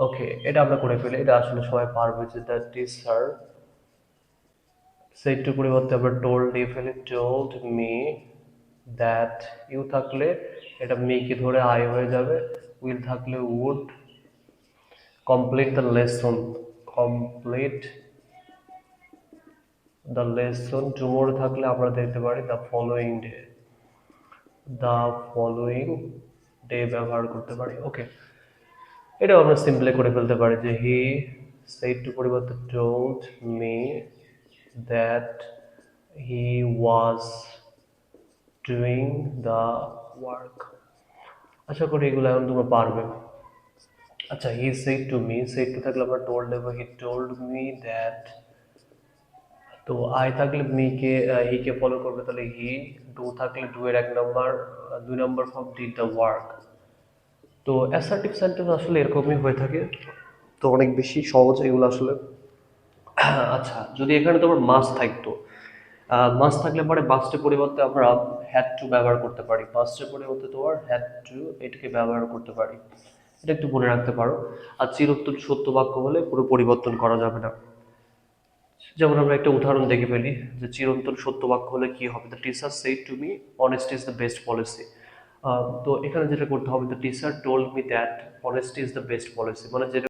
ওকে, এটা আমরা করে ফেলি, এটা আসলে সবাই পারবে যে দ্য টিচার সেইটু পরিবর্তে আমরা টোল্ড দিয়ে ফেলি, টোল্ড মি দ্যাট। ইউ থাকলে এটা মি কে ধরে আই হয়ে যাবে, উইল থাকলে would. Complete the lesson, complete the lesson. Tomorrow থাকলে আমরা দেখতে পারি the following day, the following day ব্যবহার করতে পারি। ওকে, এটাও আমরা সিম্পলি করে ফেলতে পারি যে হি সেইড টু পরিবর্তে told me that he was doing the work. আশা করি এগুলো এখন তোমরা পারবে। আচ্ছা, he said to me, said to থাকলে আমরা টোল্ড দেবো, হি টোল্ড মি দ্যাট। তো আই থাকলে মি কে হি কে ফলো করবে, তাহলে হি। ডু থাকলে ডু এর 1 নম্বর, 2 নম্বর ফর্ম ডিড দ্য ওয়ার্ক। তো অ্যাসার্টিভ সেন্টেন্স আসলে এরকমই হয়ে থাকে, তো অনেক বেশি সহজ এগুলো আসলে। আচ্ছা, যদি এখানে তোমার মাস থাকতো, মাস থাকলে পরে মাস্টের পরিবর্তে আমরা হ্যাড টু ব্যবহার করতে পারি, মাস্টের পরিবর্তে তোমার হ্যাড টু এটাকে ব্যবহার করতে পারি। এটা একটু মনে রাখতে পারো। আর চিরন্তন সত্য বাক্য হলে কোনো পরিবর্তন করা যাবে না। যেমন আমরা একটা উদাহরণ দেখে ফেলি যে চিরন্তন সত্য বাক্য হলে কি হবে, the teacher said to me honesty is the best policy. তো এখানে যেটা করতে হবে, the teacher told me that honesty is the best policy, মানে যেটা